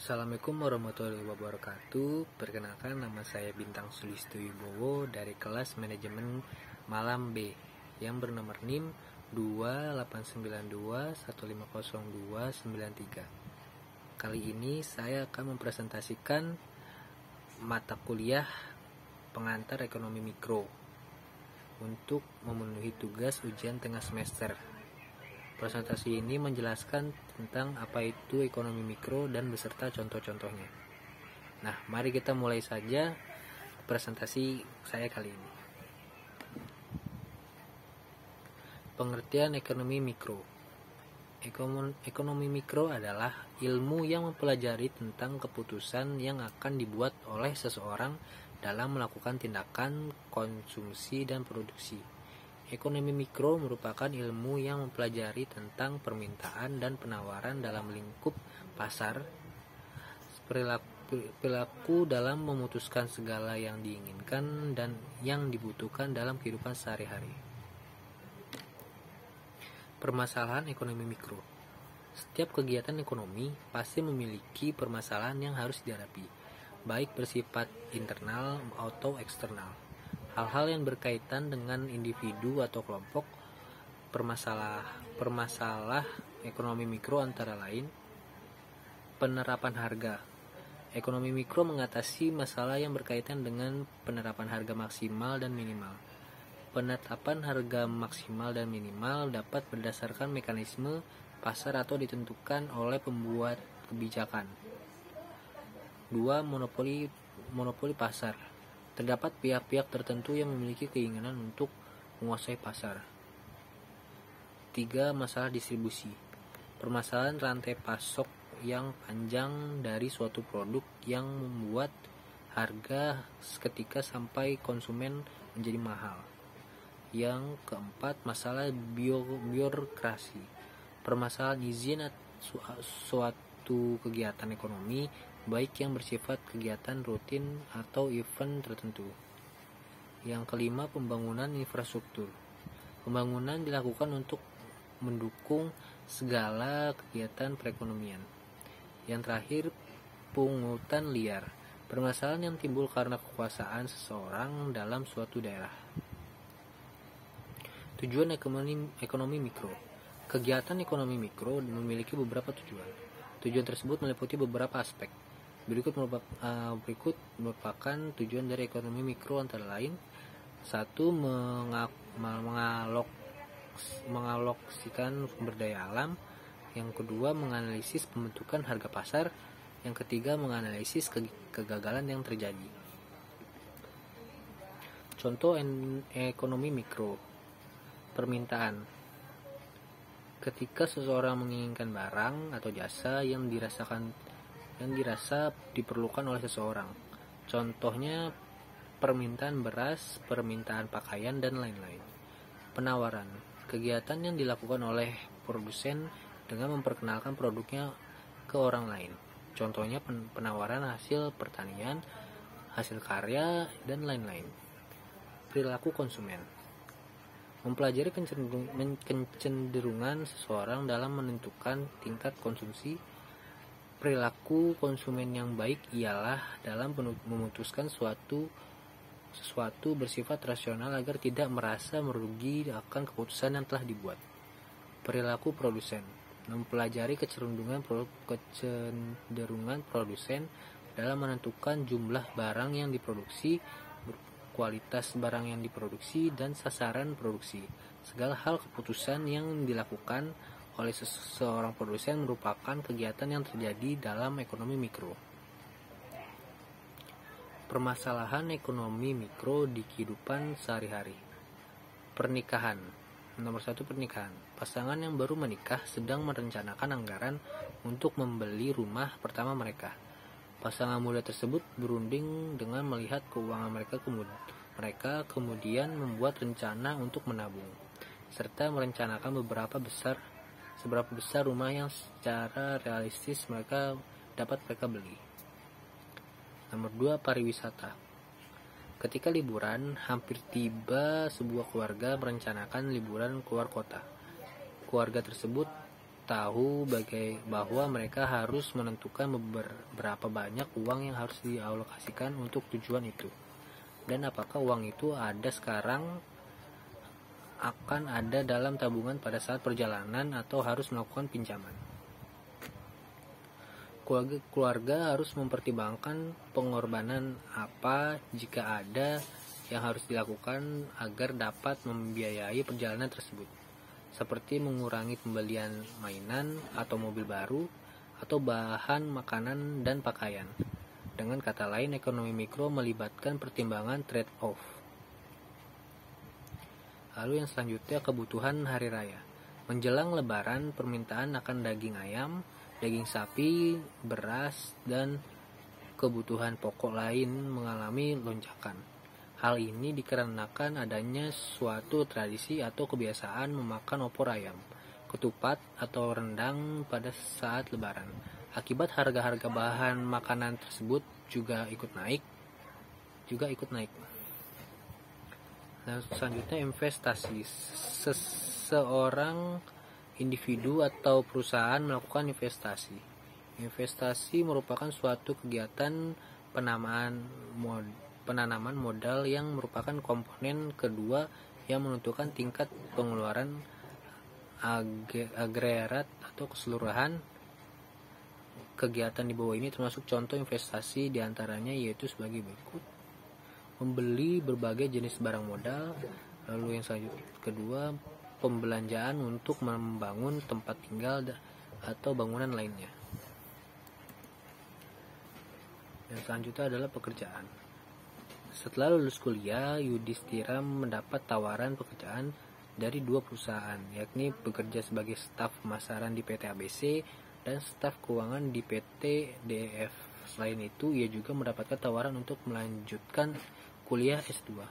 Assalamualaikum warahmatullahi wabarakatuh. Perkenalkan, nama saya Bintang Sulisto Wibowo dari kelas manajemen Malam B yang bernomor NIM 2892150293. Kali ini saya akan mempresentasikan mata kuliah pengantar ekonomi mikro untuk memenuhi tugas ujian tengah semester. Presentasi ini menjelaskan tentang apa itu ekonomi mikro dan beserta contoh-contohnya. Nah, mari kita mulai saja presentasi saya kali ini. Pengertian ekonomi mikro. Ekonomi mikro adalah ilmu yang mempelajari tentang keputusan yang akan dibuat oleh seseorang dalam melakukan tindakan konsumsi dan produksi. Ekonomi mikro merupakan ilmu yang mempelajari tentang permintaan dan penawaran dalam lingkup pasar, perilaku dalam memutuskan segala yang diinginkan dan yang dibutuhkan dalam kehidupan sehari-hari. Permasalahan ekonomi mikro. Setiap kegiatan ekonomi pasti memiliki permasalahan yang harus dihadapi, baik bersifat internal atau eksternal. Hal-hal yang berkaitan dengan individu atau kelompok. Permasalah ekonomi mikro antara lain penerapan harga. Ekonomi mikro mengatasi masalah yang berkaitan dengan penerapan harga maksimal dan minimal. Penetapan harga maksimal dan minimal dapat berdasarkan mekanisme pasar atau ditentukan oleh pembuat kebijakan. 2. Monopoli pasar. Terdapat pihak-pihak tertentu yang memiliki keinginan untuk menguasai pasar. 3. Masalah distribusi. Permasalahan rantai pasok yang panjang dari suatu produk yang membuat harga seketika sampai konsumen menjadi mahal. Yang keempat, masalah birokrasi. Permasalahan izin suatu kegiatan ekonomi, baik yang bersifat kegiatan rutin atau event tertentu. Yang kelima, pembangunan infrastruktur. Pembangunan dilakukan untuk mendukung segala kegiatan perekonomian. Yang terakhir, pungutan liar. Permasalahan yang timbul karena kekuasaan seseorang dalam suatu daerah. Tujuan ekonomi mikro. Kegiatan ekonomi mikro memiliki beberapa tujuan. Tujuan tersebut meliputi beberapa aspek. Berikut merupakan tujuan dari ekonomi mikro antara lain. 1. Mengalokasikan sumber daya alam. Yang kedua, menganalisis pembentukan harga pasar. Yang ketiga, menganalisis kegagalan yang terjadi. Contoh ekonomi mikro. Permintaan. Ketika seseorang menginginkan barang atau jasa yang dirasa diperlukan oleh seseorang. Contohnya permintaan beras, permintaan pakaian, dan lain-lain. Penawaran. Kegiatan yang dilakukan oleh produsen dengan memperkenalkan produknya ke orang lain. Contohnya penawaran hasil pertanian, hasil karya, dan lain-lain. Perilaku konsumen. Mempelajari kecenderungan seseorang dalam menentukan tingkat konsumsi. Perilaku konsumen yang baik ialah dalam memutuskan sesuatu bersifat rasional agar tidak merasa merugi akan keputusan yang telah dibuat. Perilaku produsen. Mempelajari kecenderungan produsen dalam menentukan jumlah barang yang diproduksi, kualitas barang yang diproduksi, dan sasaran produksi. Segala hal keputusan yang dilakukan oleh seorang produsen merupakan kegiatan yang terjadi dalam ekonomi mikro. Permasalahan ekonomi mikro di kehidupan sehari-hari. Pernikahan. Nomor 1, pernikahan. Pasangan yang baru menikah sedang merencanakan anggaran untuk membeli rumah pertama mereka. Pasangan muda tersebut berunding dengan melihat keuangan mereka kemudian membuat rencana untuk menabung, serta merencanakan seberapa besar rumah yang secara realistis dapat mereka beli. Nomor 2, pariwisata. Ketika liburan hampir tiba, sebuah keluarga merencanakan liburan keluar kota. Keluarga tersebut tahu bahwa mereka harus menentukan berapa banyak uang yang harus dialokasikan untuk tujuan itu, dan apakah uang itu ada sekarang, akan ada dalam tabungan pada saat perjalanan, atau harus melakukan pinjaman. Keluarga harus mempertimbangkan pengorbanan apa jika ada yang harus dilakukan agar dapat membiayai perjalanan tersebut, seperti mengurangi pembelian mainan atau mobil baru, atau bahan makanan dan pakaian. Dengan kata lain, ekonomi mikro melibatkan pertimbangan trade-off. Lalu yang selanjutnya, kebutuhan hari raya. Menjelang lebaran, permintaan akan daging ayam, daging sapi, beras, dan kebutuhan pokok lain mengalami lonjakan. Hal ini dikarenakan adanya suatu tradisi atau kebiasaan memakan opor ayam, ketupat, atau rendang pada saat lebaran. Akibat harga-harga bahan makanan tersebut juga ikut naik. Nah, selanjutnya investasi. Seseorang, individu, atau perusahaan melakukan investasi. Investasi merupakan suatu kegiatan penanaman modal yang merupakan komponen kedua yang menentukan tingkat pengeluaran agregat atau keseluruhan. Kegiatan di bawah ini termasuk contoh investasi diantaranya yaitu sebagai berikut: membeli berbagai jenis barang modal. Lalu yang selanjutnya kedua, pembelanjaan untuk membangun tempat tinggal atau bangunan lainnya. Yang selanjutnya adalah pekerjaan. Setelah lulus kuliah, Yudhistira mendapat tawaran pekerjaan dari 2 perusahaan, yakni bekerja sebagai staf pemasaran di PT ABC dan staf keuangan di PT DF. Selain itu, ia juga mendapatkan tawaran untuk melanjutkan kuliah S2.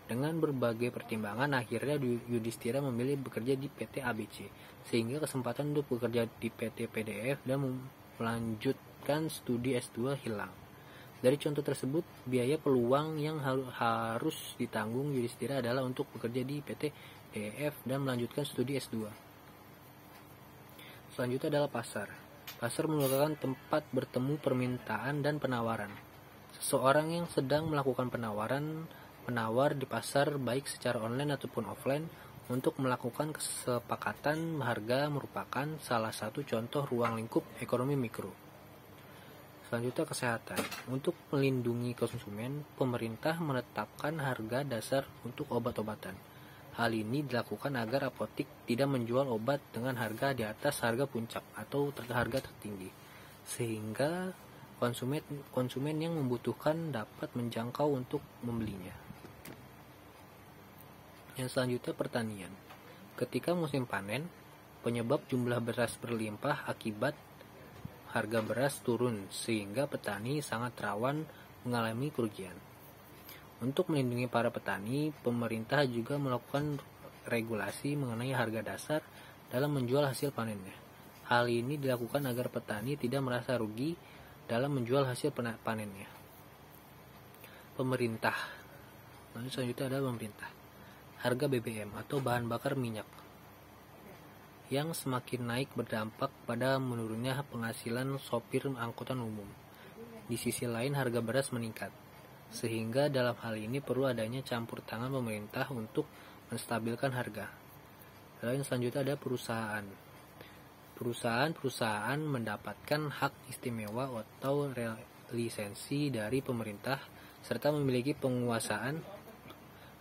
Dengan berbagai pertimbangan, akhirnya Yudhistira memilih bekerja di PT ABC, sehingga kesempatan untuk bekerja di PT PDF dan melanjutkan studi S2 hilang. Dari contoh tersebut, biaya peluang yang harus ditanggung Yudhistira adalah untuk bekerja di PT DF dan melanjutkan studi S2. Selanjutnya adalah pasar. Pasar merupakan tempat bertemu permintaan dan penawaran. Seseorang yang sedang melakukan penawar di pasar baik secara online ataupun offline untuk melakukan kesepakatan harga merupakan salah satu contoh ruang lingkup ekonomi mikro. Selanjutnya kesehatan. Untuk melindungi konsumen, pemerintah menetapkan harga dasar untuk obat-obatan. Hal ini dilakukan agar apotik tidak menjual obat dengan harga di atas harga puncak atau harga tertinggi, sehingga konsumen yang membutuhkan dapat menjangkau untuk membelinya. Yang selanjutnya pertanian. Ketika musim panen, penyebab jumlah beras berlimpah akibat harga beras turun, sehingga petani sangat rawan mengalami kerugian. Untuk melindungi para petani, pemerintah juga melakukan regulasi mengenai harga dasar dalam menjual hasil panennya. Hal ini dilakukan agar petani tidak merasa rugi dalam menjual hasil panennya. Pemerintah. Lalu selanjutnya adalah pemerintah. Harga BBM atau bahan bakar minyak yang semakin naik berdampak pada menurunnya penghasilan sopir angkutan umum. Di sisi lain, harga beras meningkat, sehingga dalam hal ini perlu adanya campur tangan pemerintah untuk menstabilkan harga. Lalu yang selanjutnya ada perusahaan. Perusahaan mendapatkan hak istimewa atau lisensi dari pemerintah serta memiliki penguasaan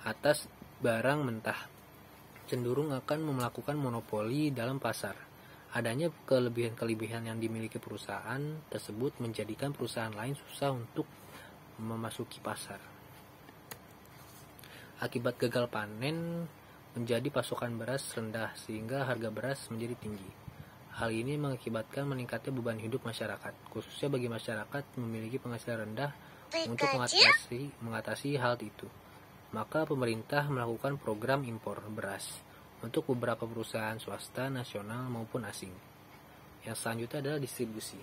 atas barang mentah, cenderung akan melakukan monopoli dalam pasar. Adanya kelebihan-kelebihan yang dimiliki perusahaan tersebut menjadikan perusahaan lain susah untuk memasuki pasar. Akibat gagal panen, menjadi pasokan beras rendah sehingga harga beras menjadi tinggi. Hal ini mengakibatkan meningkatnya beban hidup masyarakat, khususnya bagi masyarakat memiliki penghasilan rendah. Untuk mengatasi hal itu, maka pemerintah melakukan program impor beras untuk beberapa perusahaan swasta, nasional maupun asing. Yang selanjutnya adalah distribusi.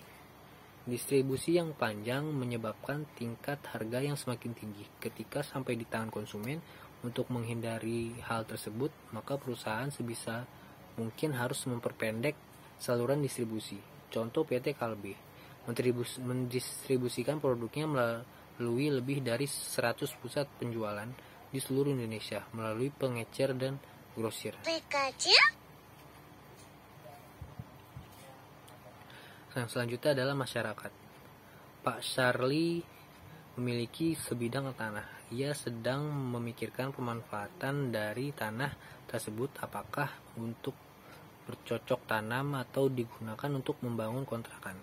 Distribusi yang panjang menyebabkan tingkat harga yang semakin tinggi. Ketika sampai di tangan konsumen, untuk menghindari hal tersebut, maka perusahaan sebisa mungkin harus memperpendek saluran distribusi. Contoh PT Kalbe mendistribusikan produknya melalui lebih dari 100 pusat penjualan di seluruh Indonesia melalui pengecer dan grosir. Yang selanjutnya adalah masyarakat. Pak Charlie memiliki sebidang tanah. Ia sedang memikirkan pemanfaatan dari tanah tersebut, apakah untuk bercocok tanam atau digunakan untuk membangun kontrakan.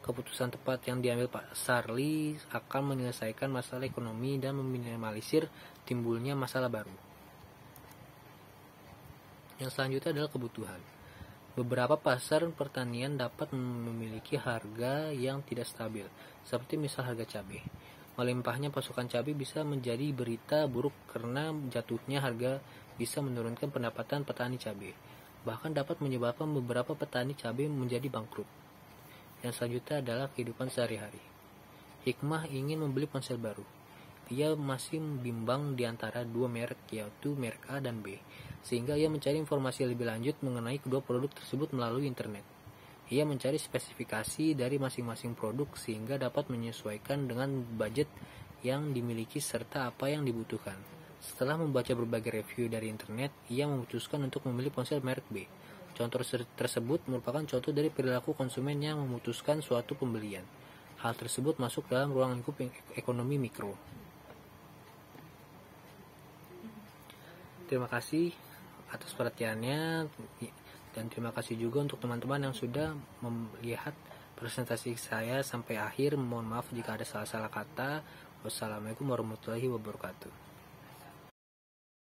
Keputusan tepat yang diambil Pak Charlie akan menyelesaikan masalah ekonomi dan meminimalisir timbulnya masalah baru. Yang selanjutnya adalah kebutuhan. Beberapa pasar pertanian dapat memiliki harga yang tidak stabil, seperti misal harga cabai. Melimpahnya pasokan cabai bisa menjadi berita buruk karena jatuhnya harga bisa menurunkan pendapatan petani cabai. Bahkan dapat menyebabkan beberapa petani cabai menjadi bangkrut. Yang selanjutnya adalah kehidupan sehari-hari. Hikmah ingin membeli ponsel baru. Ia masih bimbang di antara dua merek, yaitu merek A dan B, sehingga ia mencari informasi lebih lanjut mengenai kedua produk tersebut melalui internet. Ia mencari spesifikasi dari masing-masing produk sehingga dapat menyesuaikan dengan budget yang dimiliki serta apa yang dibutuhkan. Setelah membaca berbagai review dari internet, ia memutuskan untuk memilih ponsel merek B. Contoh tersebut merupakan contoh dari perilaku konsumen yang memutuskan suatu pembelian. Hal tersebut masuk dalam ruang lingkup ekonomi mikro. Terima kasih atas perhatiannya, dan terima kasih juga untuk teman-teman yang sudah melihat presentasi saya sampai akhir. Mohon maaf jika ada salah-salah kata. Wassalamualaikum warahmatullahi wabarakatuh.